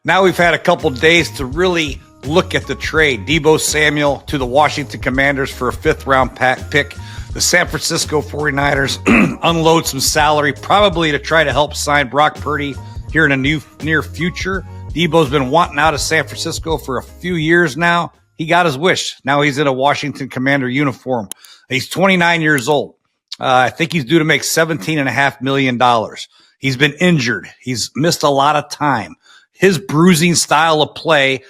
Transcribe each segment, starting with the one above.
Now we've had a couple days to really look at the trade. Deebo Samuel to the Washington Commanders for a fifth-round pick. The San Francisco 49ers unload some salary, probably to try to help sign Brock Purdy here in a near future. Deebo's been wanting out of San Francisco for a few years now. He got his wish. Now he's in a Washington Commander uniform. He's 29 years old. I think he's due to make $17.5 million. He's been injured. He's missed a lot of time. His bruising style of play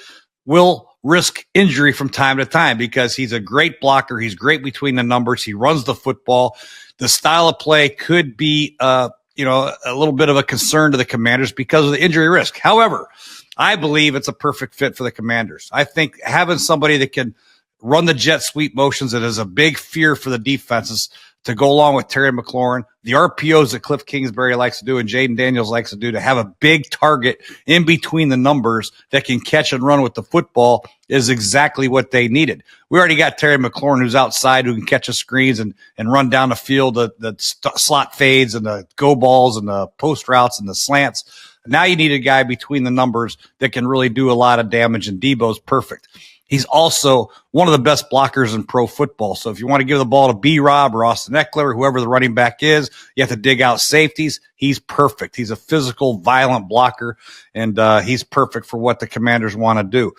will risk injury from time to time because he's a great blocker. He's great between the numbers. He runs the football. The style of play could be, a little bit of a concern to the Commanders because of the injury risk. However, I believe it's a perfect fit for the Commanders. I think having somebody that can run the jet sweep motions that is a big fear for the defenses to go along with Terry McLaurin, the RPOs that Cliff Kingsbury likes to do and Jaden Daniels likes to do, to have a big target in between the numbers that can catch and run with the football is exactly what they needed. We already got Terry McLaurin who's outside, who can catch the screens and run down the field, the slot fades and the go balls and the post routes and the slants. Now you need a guy between the numbers that can really do a lot of damage, and Deebo's perfect. He's also one of the best blockers in pro football. So if you want to give the ball to B-Rob or Austin Eckler, whoever the running back is, you have to dig out safeties. He's perfect. He's a physical, violent blocker, and he's perfect for what the Commanders want to do.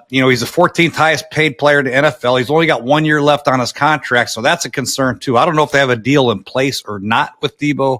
He's the 14th highest paid player in the NFL. He's only got 1 year left on his contract, so that's a concern too. I don't know if they have a deal in place or not with Deebo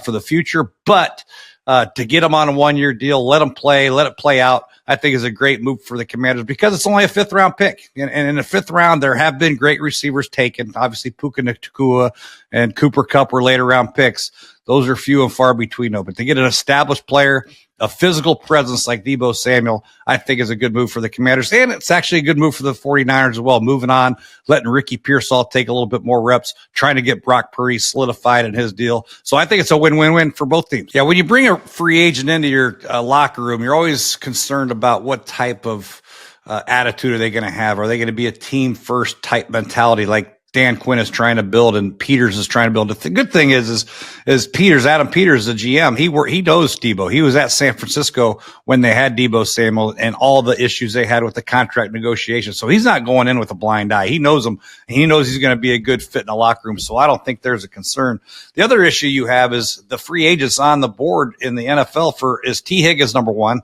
for the future, but to get him on a 1 year deal, let it play out, I think is a great move for the Commanders because it's only a fifth round pick. And in the fifth round, there have been great receivers taken. Obviously, Puka Nacua and Cooper Kupp were later round picks. Those are few and far between, though. But to get an established player, a physical presence like Deebo Samuel, I think is a good move for the Commanders. And it's actually a good move for the 49ers as well. Moving on, letting Ricky Pearsall take a little bit more reps, trying to get Brock Purdy solidified in his deal. So I think it's a win-win-win for both teams. Yeah, when you bring a free agent into your locker room, you're always concerned about what type of attitude are they going to have. Are they going to be a team-first type mentality like Dan Quinn is trying to build and Peters is trying to build? The good thing is Adam Peters, the GM, he knows Deebo. He was at San Francisco when they had Deebo Samuel and all the issues they had with the contract negotiations. So he's not going in with a blind eye. He knows him, and he knows he's going to be a good fit in the locker room. So I don't think there's a concern. The other issue you have is the free agents on the board in the NFL is T. Higgins number one.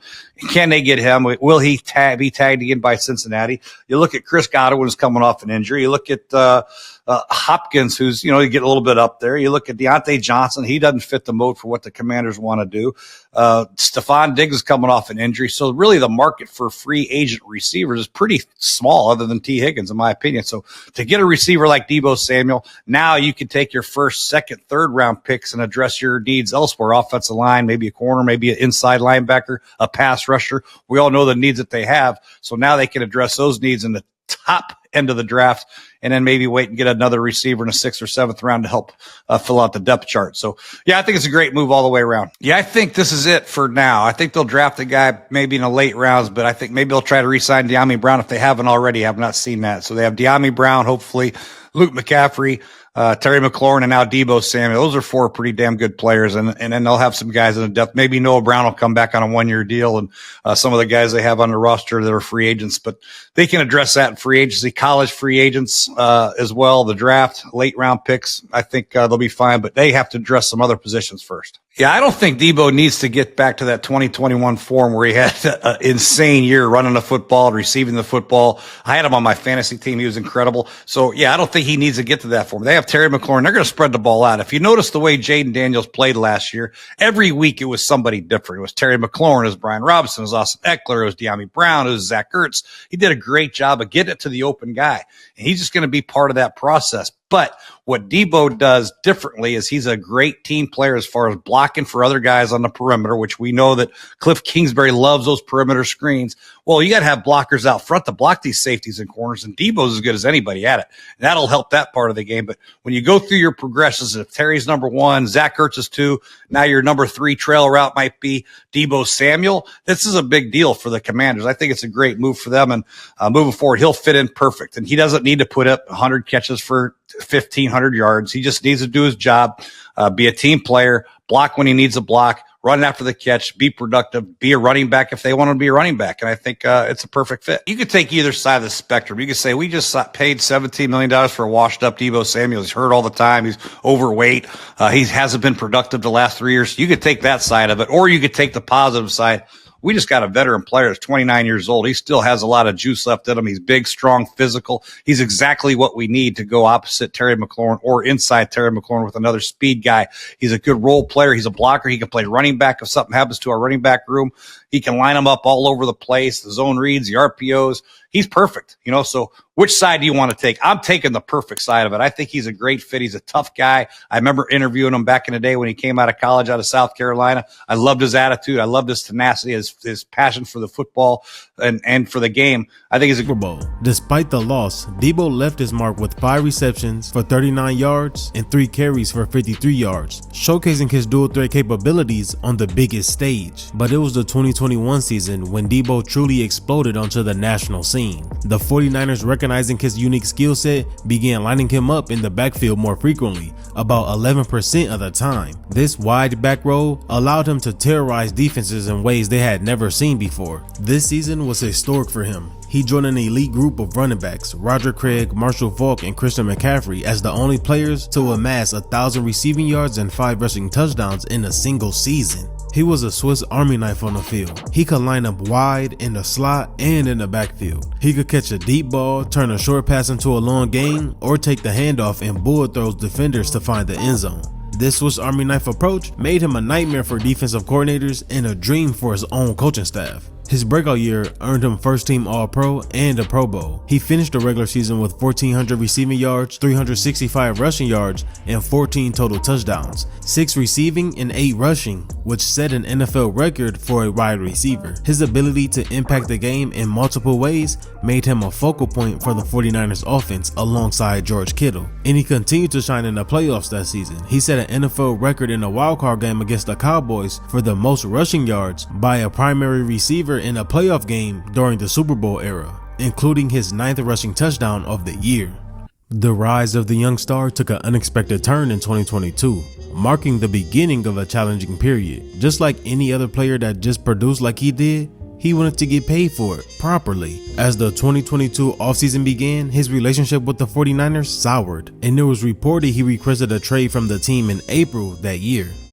Can they get him? Will he be tagged again by Cincinnati? You look at Chris Godwin, who's coming off an injury. You look at Hopkins, who's, you get a little bit up there. You look at Deontay Johnson. He doesn't fit the mold for what the Commanders want to do. Stephon Diggs is coming off an injury. So really the market for free agent receivers is pretty small other than T. Higgins, in my opinion. So to get a receiver like Deebo Samuel, now you can take your first, second, third round picks and address your needs elsewhere. Offensive line, maybe a corner, maybe an inside linebacker, a pass rusher. We all know the needs that they have. So now they can address those needs in the top end of the draft, and then maybe wait and get another receiver in the 6th or 7th round to help fill out the depth chart. So, yeah, I think it's a great move all the way around. Yeah, I think this is it for now. I think they'll draft a guy maybe in the late rounds, but I think maybe they'll try to re-sign De'Ami Brown if they haven't already. I have not seen that. So they have De'Ami Brown, hopefully, Luke McCaffrey, Terry McLaurin, and now Deebo Samuel. Those are four pretty damn good players. And then they'll have some guys in the depth. Maybe Noah Brown will come back on a 1 year deal, and some of the guys they have on the roster that are free agents, but they can address that in free agency, college free agents, as well. The draft, late round picks. I think they'll be fine, but they have to address some other positions first. Yeah, I don't think Deebo needs to get back to that 2021 form where he had an insane year running the football, receiving the football. I had him on my fantasy team. He was incredible. So, yeah, I don't think he needs to get to that form. They have Terry McLaurin. They're going to spread the ball out. If you notice the way Jaden Daniels played last year, every week it was somebody different. It was Terry McLaurin, it was Brian Robinson, it was Austin Eckler, it was De'Ami Brown, it was Zach Ertz. He did a great job of getting it to the open guy. And he's just going to be part of that process. But what Deebo does differently is he's a great team player as far as blocking for other guys on the perimeter, which we know that Cliff Kingsbury loves those perimeter screens. Well, you got to have blockers out front to block these safeties and corners, and Deebo's as good as anybody at it. And that'll help that part of the game. But when you go through your progressions, if Terry's number one, Zach Ertz is two, now your number three trail route might be Deebo Samuel. This is a big deal for the Commanders. I think it's a great move for them, and moving forward, he'll fit in perfect. And he doesn't need to put up 100 catches for 1,500 yards. He just needs to do his job, be a team player, block when he needs a block, run after the catch, be productive, be a running back if they want to be a running back. And I think it's a perfect fit. You could take either side of the spectrum. You could say, we just paid $17 million for a washed up Deebo Samuel. He's hurt all the time. He's overweight. He hasn't been productive the last 3 years. You could take that side of it, or you could take the positive side. We just got a veteran player that's 29 years old. He still has a lot of juice left in him. He's big, strong, physical. He's exactly what we need to go opposite Terry McLaurin or inside Terry McLaurin with another speed guy. He's a good role player. He's a blocker. He can play running back if something happens to our running back room. He can line them up all over the place, the zone reads, the RPOs. He's perfect, so which side do you want to take? I'm taking the perfect side of it. I think he's a great fit. He's a tough guy. I remember interviewing him back in the day when he came out of college out of South Carolina. I loved his attitude. I loved his tenacity, his passion for the football and for the game. I think he's a Super Bowl. Despite the loss, Deebo left his mark with 5 receptions for 39 yards and 3 carries for 53 yards, showcasing his dual threat capabilities on the biggest stage. But it was the 2021 season when Deebo truly exploded onto the national scene. The 49ers, recognizing his unique skill set, began lining him up in the backfield more frequently, about 11% of the time. This wide back role allowed him to terrorize defenses in ways they had never seen before. This season was historic for him. He joined an elite group of running backs, Roger Craig, Marshall Faulk, and Christian McCaffrey, as the only players to amass 1,000 receiving yards and 5 rushing touchdowns in a single season. He was a Swiss Army knife on the field. He could line up wide, in the slot, and in the backfield. He could catch a deep ball, turn a short pass into a long gain, or take the handoff and bullet those defenders to find the end zone. This Swiss Army knife approach made him a nightmare for defensive coordinators and a dream for his own coaching staff. His breakout year earned him first-team All-Pro and a Pro Bowl. He finished the regular season with 1,400 receiving yards, 365 rushing yards, and 14 total touchdowns, 6 receiving and 8 rushing, which set an NFL record for a wide receiver. His ability to impact the game in multiple ways made him a focal point for the 49ers offense alongside George Kittle, and he continued to shine in the playoffs that season. He set an NFL record in a wildcard game against the Cowboys for the most rushing yards by a primary receiver in a playoff game during the Super Bowl era, including his 9th rushing touchdown of the year. The rise of the young star took an unexpected turn in 2022, marking the beginning of a challenging period. Just like any other player that just produced like he did, he wanted to get paid for it properly. As the 2022 offseason began, his relationship with the 49ers soured, and it was reported he requested a trade from the team in April that year.